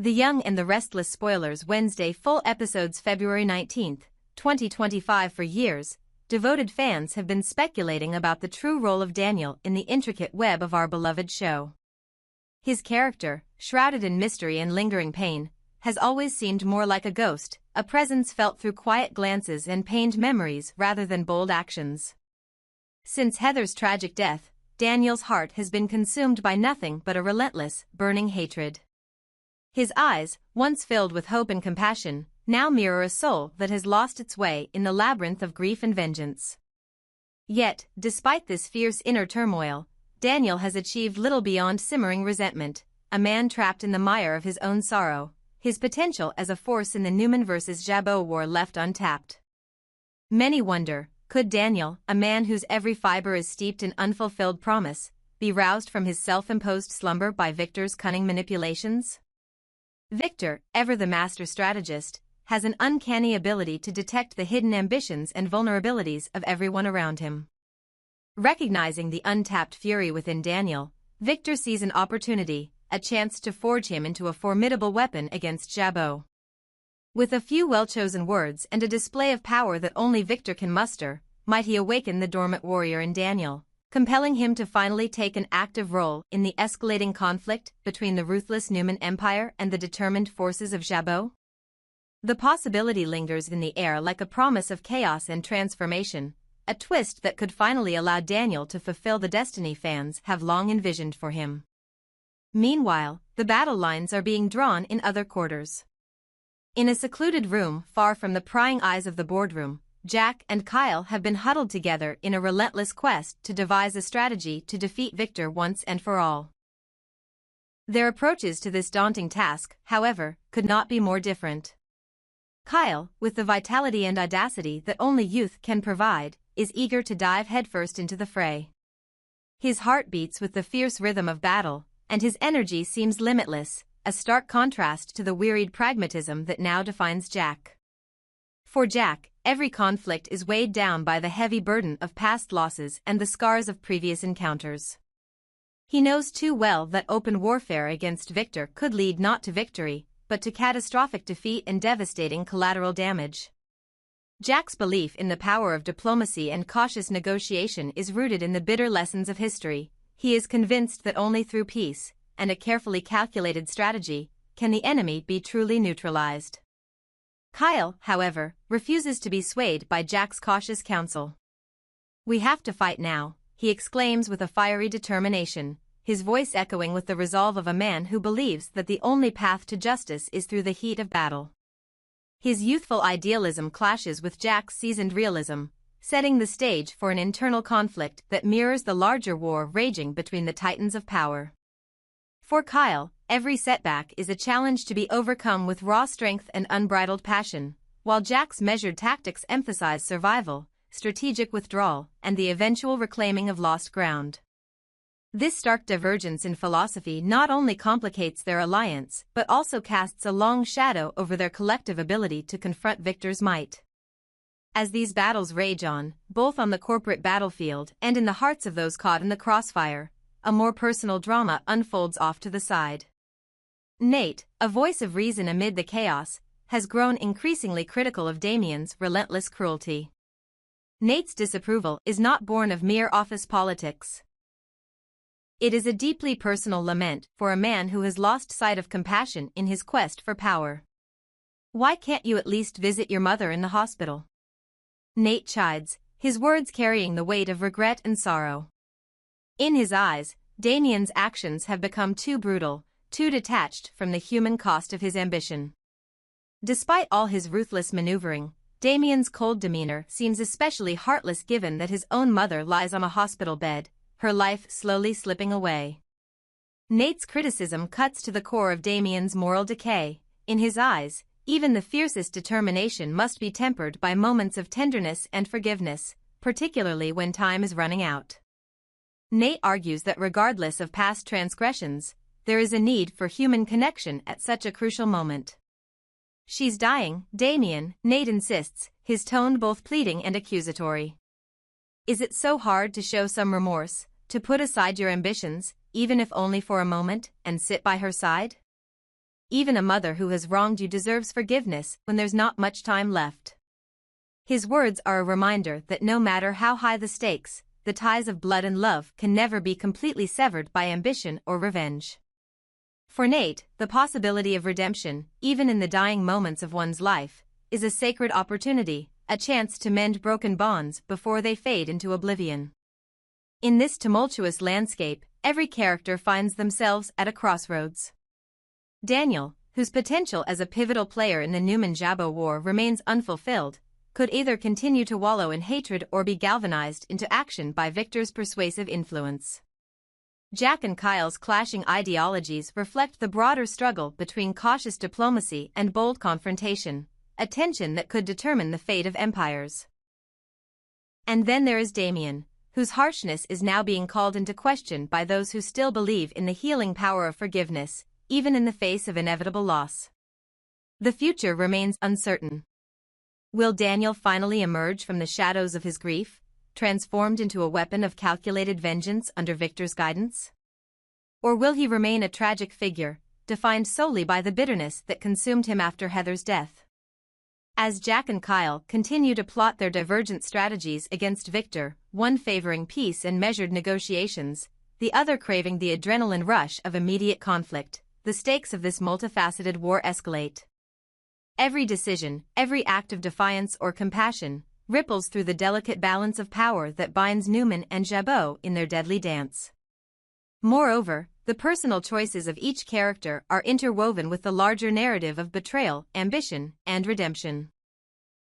The Young and the Restless spoilers Wednesday full episodes February 19, 2025. For years, devoted fans have been speculating about the true role of Daniel in the intricate web of our beloved show. His character, shrouded in mystery and lingering pain, has always seemed more like a ghost, a presence felt through quiet glances and pained memories rather than bold actions. Since Heather's tragic death, Daniel's heart has been consumed by nothing but a relentless, burning hatred. His eyes, once filled with hope and compassion, now mirror a soul that has lost its way in the labyrinth of grief and vengeance. Yet, despite this fierce inner turmoil, Daniel has achieved little beyond simmering resentment, a man trapped in the mire of his own sorrow, his potential as a force in the Newman vs. Jabot war left untapped. Many wonder, could Daniel, a man whose every fiber is steeped in unfulfilled promise, be roused from his self-imposed slumber by Victor's cunning manipulations? Victor, ever the master strategist, has an uncanny ability to detect the hidden ambitions and vulnerabilities of everyone around him. Recognizing the untapped fury within Daniel, Victor sees an opportunity, a chance to forge him into a formidable weapon against Jabot. With a few well-chosen words and a display of power that only Victor can muster, might he awaken the dormant warrior in Daniel, compelling him to finally take an active role in the escalating conflict between the ruthless Newman Empire and the determined forces of Jabot? The possibility lingers in the air like a promise of chaos and transformation, a twist that could finally allow Daniel to fulfill the destiny fans have long envisioned for him. Meanwhile, the battle lines are being drawn in other quarters. In a secluded room far from the prying eyes of the boardroom, Jack and Kyle have been huddled together in a relentless quest to devise a strategy to defeat Victor once and for all. Their approaches to this daunting task, however, could not be more different. Kyle, with the vitality and audacity that only youth can provide, is eager to dive headfirst into the fray. His heart beats with the fierce rhythm of battle, and his energy seems limitless, a stark contrast to the wearied pragmatism that now defines Jack. For Jack, every conflict is weighed down by the heavy burden of past losses and the scars of previous encounters. He knows too well that open warfare against Victor could lead not to victory, but to catastrophic defeat and devastating collateral damage. Jack's belief in the power of diplomacy and cautious negotiation is rooted in the bitter lessons of history. He is convinced that only through peace, and a carefully calculated strategy, can the enemy be truly neutralized. Kyle, however, refuses to be swayed by Jack's cautious counsel. "We have to fight now," he exclaims with a fiery determination, his voice echoing with the resolve of a man who believes that the only path to justice is through the heat of battle. His youthful idealism clashes with Jack's seasoned realism, setting the stage for an internal conflict that mirrors the larger war raging between the titans of power. For Kyle, every setback is a challenge to be overcome with raw strength and unbridled passion, while Jack's measured tactics emphasize survival, strategic withdrawal, and the eventual reclaiming of lost ground. This stark divergence in philosophy not only complicates their alliance but also casts a long shadow over their collective ability to confront Victor's might. As these battles rage on, both on the corporate battlefield and in the hearts of those caught in the crossfire, a more personal drama unfolds off to the side. Nate, a voice of reason amid the chaos, has grown increasingly critical of Damian's relentless cruelty. Nate's disapproval is not born of mere office politics. It is a deeply personal lament for a man who has lost sight of compassion in his quest for power. "Why can't you at least visit your mother in the hospital?" Nate chides, his words carrying the weight of regret and sorrow. In his eyes, Damian's actions have become too brutal, too detached from the human cost of his ambition. Despite all his ruthless maneuvering, Damian's cold demeanor seems especially heartless given that his own mother lies on a hospital bed, her life slowly slipping away. Nate's criticism cuts to the core of Damian's moral decay. In his eyes, even the fiercest determination must be tempered by moments of tenderness and forgiveness, particularly when time is running out. Nate argues that regardless of past transgressions, there is a need for human connection at such a crucial moment. "She's dying, Damian," Nate insists, his tone both pleading and accusatory. "Is it so hard to show some remorse, to put aside your ambitions, even if only for a moment, and sit by her side?" even a mother who has wronged you deserves forgiveness when there's not much time left. His words are a reminder that no matter how high the stakes, the ties of blood and love can never be completely severed by ambition or revenge. For Nate, the possibility of redemption, even in the dying moments of one's life, is a sacred opportunity, a chance to mend broken bonds before they fade into oblivion. In this tumultuous landscape, every character finds themselves at a crossroads. Daniel, whose potential as a pivotal player in the Newman-Jabbo War remains unfulfilled, could either continue to wallow in hatred or be galvanized into action by Victor's persuasive influence. Jack and Kyle's clashing ideologies reflect the broader struggle between cautious diplomacy and bold confrontation, a tension that could determine the fate of empires. And then there is Damian, whose harshness is now being called into question by those who still believe in the healing power of forgiveness, even in the face of inevitable loss. The future remains uncertain. Will Daniel finally emerge from the shadows of his grief, transformed into a weapon of calculated vengeance under Victor's guidance? Or will he remain a tragic figure, defined solely by the bitterness that consumed him after Heather's death? As Jack and Kyle continue to plot their divergent strategies against Victor, one favoring peace and measured negotiations, the other craving the adrenaline rush of immediate conflict, the stakes of this multifaceted war escalate. Every decision, every act of defiance or compassion, ripples through the delicate balance of power that binds Newman and Jabbo in their deadly dance. Moreover, the personal choices of each character are interwoven with the larger narrative of betrayal, ambition, and redemption.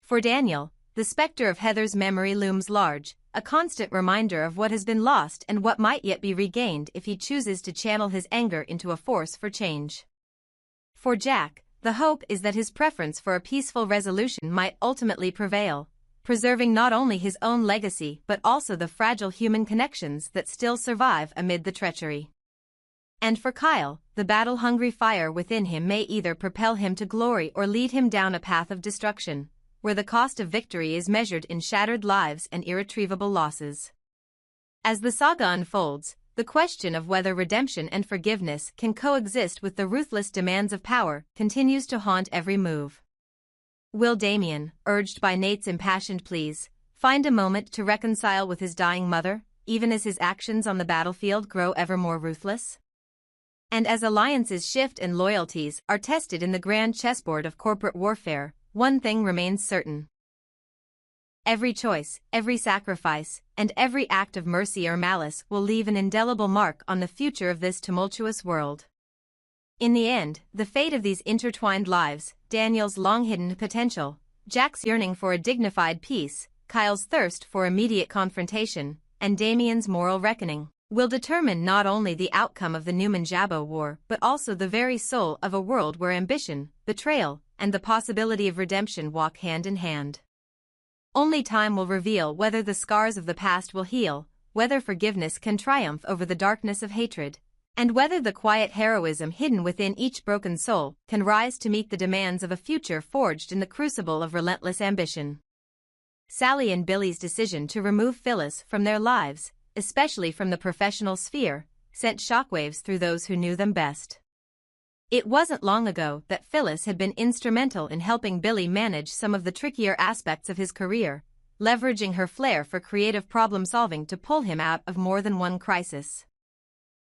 For Daniel, the specter of Heather's memory looms large, a constant reminder of what has been lost and what might yet be regained if he chooses to channel his anger into a force for change. For Jack, the hope is that his preference for a peaceful resolution might ultimately prevail, preserving not only his own legacy but also the fragile human connections that still survive amid the treachery. And for Kyle, the battle-hungry fire within him may either propel him to glory or lead him down a path of destruction, where the cost of victory is measured in shattered lives and irretrievable losses. As the saga unfolds, the question of whether redemption and forgiveness can coexist with the ruthless demands of power continues to haunt every move. Will Damian, urged by Nate's impassioned pleas, find a moment to reconcile with his dying mother, even as his actions on the battlefield grow ever more ruthless? And as alliances shift and loyalties are tested in the grand chessboard of corporate warfare, one thing remains certain. Every choice, every sacrifice, and every act of mercy or malice will leave an indelible mark on the future of this tumultuous world. In the end, the fate of these intertwined lives, Daniel's long-hidden potential, Jack's yearning for a dignified peace, Kyle's thirst for immediate confrontation, and Damian's moral reckoning, will determine not only the outcome of the Newman-Jabbo War but also the very soul of a world where ambition, betrayal, and the possibility of redemption walk hand in hand. Only time will reveal whether the scars of the past will heal, whether forgiveness can triumph over the darkness of hatred, and whether the quiet heroism hidden within each broken soul can rise to meet the demands of a future forged in the crucible of relentless ambition. Sally and Billy's decision to remove Phyllis from their lives, especially from the professional sphere, sent shockwaves through those who knew them best. It wasn't long ago that Phyllis had been instrumental in helping Billy manage some of the trickier aspects of his career, leveraging her flair for creative problem-solving to pull him out of more than one crisis.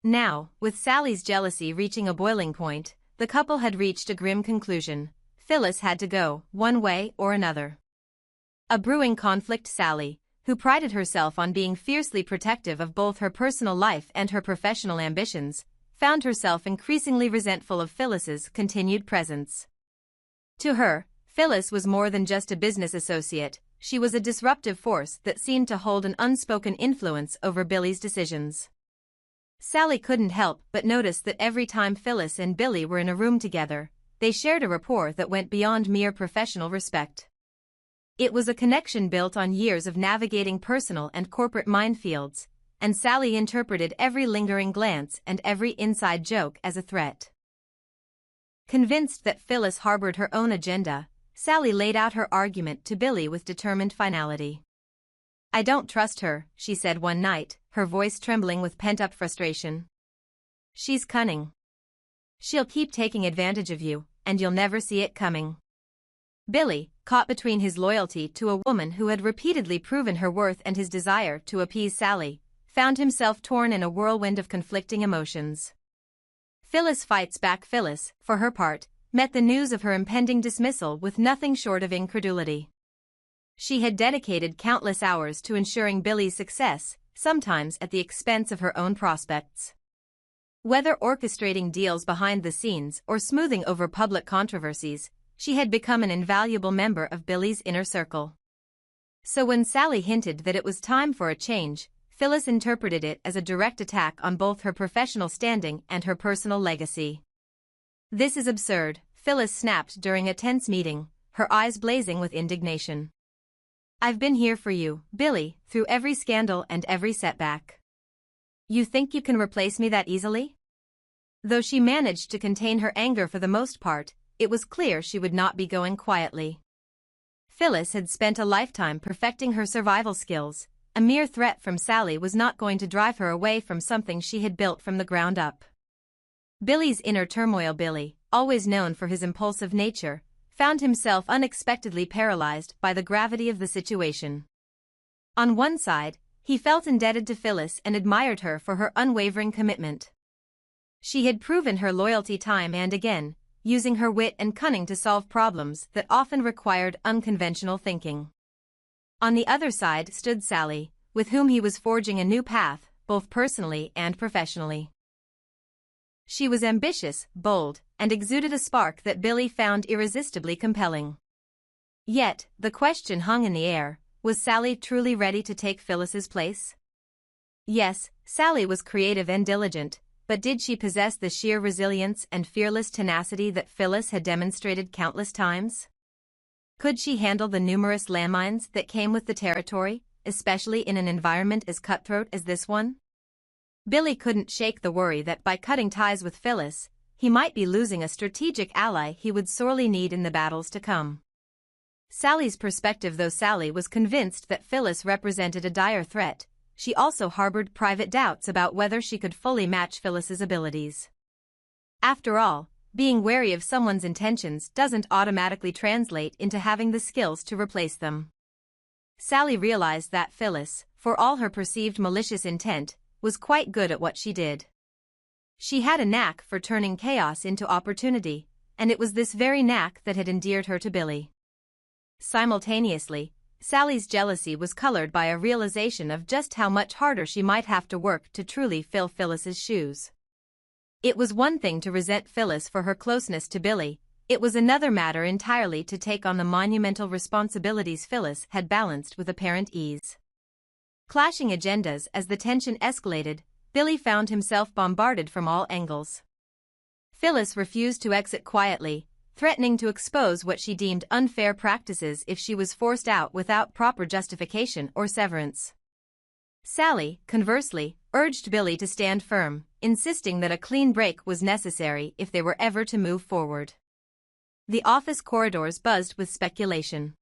Now, with Sally's jealousy reaching a boiling point, the couple had reached a grim conclusion. Phyllis had to go, one way or another. A brewing conflict. Sally, who prided herself on being fiercely protective of both her personal life and her professional ambitions, found herself increasingly resentful of Phyllis's continued presence. To her, Phyllis was more than just a business associate, she was a disruptive force that seemed to hold an unspoken influence over Billy's decisions. Sally couldn't help but notice that every time Phyllis and Billy were in a room together, they shared a rapport that went beyond mere professional respect. It was a connection built on years of navigating personal and corporate minefields, and Sally interpreted every lingering glance and every inside joke as a threat. Convinced that Phyllis harbored her own agenda, Sally laid out her argument to Billy with determined finality. "I don't trust her," she said one night, her voice trembling with pent-up frustration. "She's cunning. She'll keep taking advantage of you, and you'll never see it coming. Billy, caught between his loyalty to a woman who had repeatedly proven her worth and his desire to appease Sally, found himself torn in a whirlwind of conflicting emotions. Phyllis fights back. Phyllis, for her part, met the news of her impending dismissal with nothing short of incredulity. She had dedicated countless hours to ensuring Billy's success, sometimes at the expense of her own prospects. Whether orchestrating deals behind the scenes or smoothing over public controversies, she had become an invaluable member of Billy's inner circle. So when Sally hinted that it was time for a change, Phyllis interpreted it as a direct attack on both her professional standing and her personal legacy. "This is absurd," Phyllis snapped during a tense meeting, her eyes blazing with indignation. "I've been here for you, Billy, through every scandal and every setback. You think you can replace me that easily?" Though she managed to contain her anger for the most part, it was clear she would not be going quietly. Phyllis had spent a lifetime perfecting her survival skills. A mere threat from Sally was not going to drive her away from something she had built from the ground up. Billy's inner turmoil. Billy, always known for his impulsive nature, found himself unexpectedly paralyzed by the gravity of the situation. On one side, he felt indebted to Phyllis and admired her for her unwavering commitment. She had proven her loyalty time and again, using her wit and cunning to solve problems that often required unconventional thinking. On the other side stood Sally, with whom he was forging a new path, both personally and professionally. She was ambitious, bold, and exuded a spark that Billy found irresistibly compelling. Yet, the question hung in the air, was Sally truly ready to take Phyllis's place? Yes, Sally was creative and diligent, but did she possess the sheer resilience and fearless tenacity that Phyllis had demonstrated countless times? Could she handle the numerous landmines that came with the territory, especially in an environment as cutthroat as this one? Billy couldn't shake the worry that by cutting ties with Phyllis, he might be losing a strategic ally he would sorely need in the battles to come. Sally's perspective. Though Sally was convinced that Phyllis represented a dire threat, she also harbored private doubts about whether she could fully match Phyllis's abilities. After all, being wary of someone's intentions doesn't automatically translate into having the skills to replace them. Sally realized that Phyllis, for all her perceived malicious intent, was quite good at what she did. She had a knack for turning chaos into opportunity, and it was this very knack that had endeared her to Billy. Simultaneously, Sally's jealousy was colored by a realization of just how much harder she might have to work to truly fill Phyllis's shoes. It was one thing to resent Phyllis for her closeness to Billy, it was another matter entirely to take on the monumental responsibilities Phyllis had balanced with apparent ease. Clashing agendas. As the tension escalated, Billy found himself bombarded from all angles. Phyllis refused to exit quietly, threatening to expose what she deemed unfair practices if she was forced out without proper justification or severance. Sally, conversely, urged Billy to stand firm, insisting that a clean break was necessary if they were ever to move forward. The office corridors buzzed with speculation.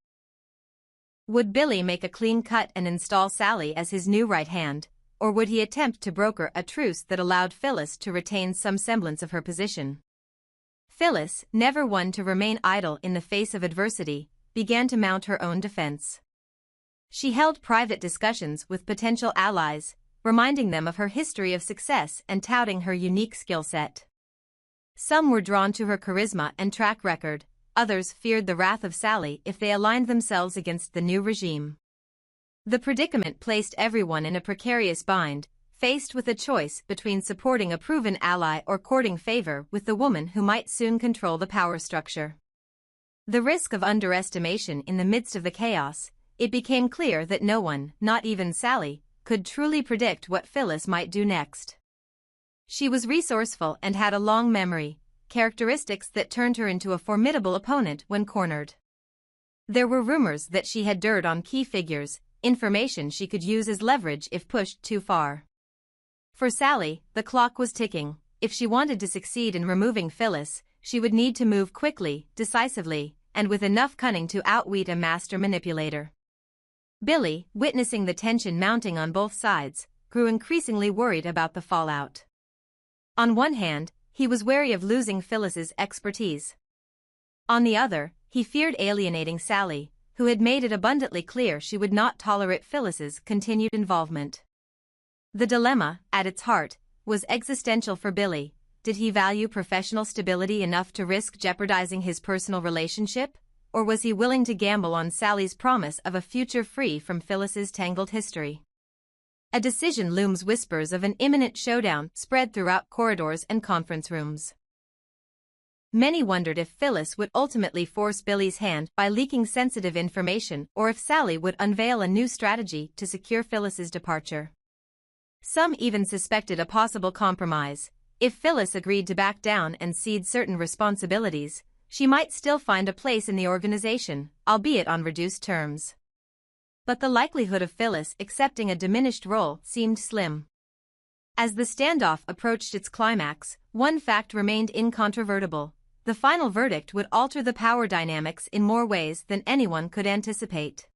Would Billy make a clean cut and install Sally as his new right hand, or would he attempt to broker a truce that allowed Phyllis to retain some semblance of her position? Phyllis, never one to remain idle in the face of adversity, began to mount her own defense. She held private discussions with potential allies, reminding them of her history of success and touting her unique skill set. Some were drawn to her charisma and track record, others feared the wrath of Sally if they aligned themselves against the new regime. The predicament placed everyone in a precarious bind, faced with a choice between supporting a proven ally or courting favor with the woman who might soon control the power structure. The risk of underestimation. In the midst of the chaos, it became clear that no one, not even Sally, could truly predict what Phyllis might do next. She was resourceful and had a long memory, characteristics that turned her into a formidable opponent when cornered. There were rumors that she had dirt on key figures, information she could use as leverage if pushed too far. For Sally, the clock was ticking. If she wanted to succeed in removing Phyllis, she would need to move quickly, decisively, and with enough cunning to outwit a master manipulator. Billy, witnessing the tension mounting on both sides, grew increasingly worried about the fallout. On one hand, he was wary of losing Phyllis's expertise. On the other, he feared alienating Sally, who had made it abundantly clear she would not tolerate Phyllis's continued involvement. The dilemma, at its heart, was existential for Billy. Did he value professional stability enough to risk jeopardizing his personal relationship, or was he willing to gamble on Sally's promise of a future free from Phyllis's tangled history? A decision looms. Whispers of an imminent showdown spread throughout corridors and conference rooms. Many wondered if Phyllis would ultimately force Billy's hand by leaking sensitive information or if Sally would unveil a new strategy to secure Phyllis's departure. Some even suspected a possible compromise. If Phyllis agreed to back down and cede certain responsibilities, she might still find a place in the organization, albeit on reduced terms. But the likelihood of Phyllis accepting a diminished role seemed slim. As the standoff approached its climax, one fact remained incontrovertible. The final verdict would alter the power dynamics in more ways than anyone could anticipate.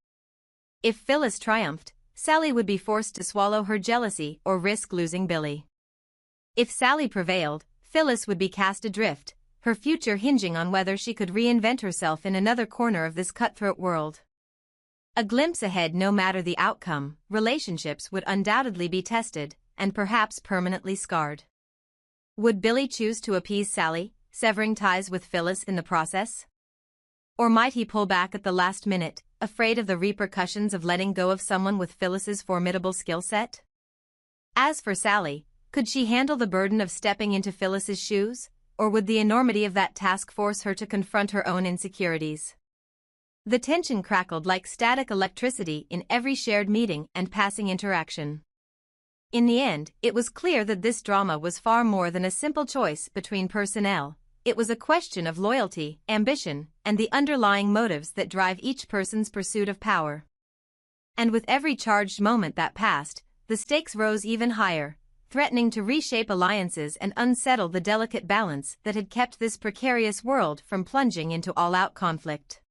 If Phyllis triumphed, Sally would be forced to swallow her jealousy or risk losing Billy. If Sally prevailed, Phyllis would be cast adrift, her future hinging on whether she could reinvent herself in another corner of this cutthroat world. A glimpse ahead. No matter the outcome, relationships would undoubtedly be tested, and perhaps permanently scarred. Would Billy choose to appease Sally, severing ties with Phyllis in the process? Or might he pull back at the last minute, afraid of the repercussions of letting go of someone with Phyllis's formidable skill set? As for Sally, could she handle the burden of stepping into Phyllis's shoes, or would the enormity of that task force her to confront her own insecurities? The tension crackled like static electricity in every shared meeting and passing interaction. In the end, it was clear that this drama was far more than a simple choice between personnel. It was a question of loyalty, ambition, and the underlying motives that drive each person's pursuit of power. And with every charged moment that passed, the stakes rose even higher, threatening to reshape alliances and unsettle the delicate balance that had kept this precarious world from plunging into all-out conflict.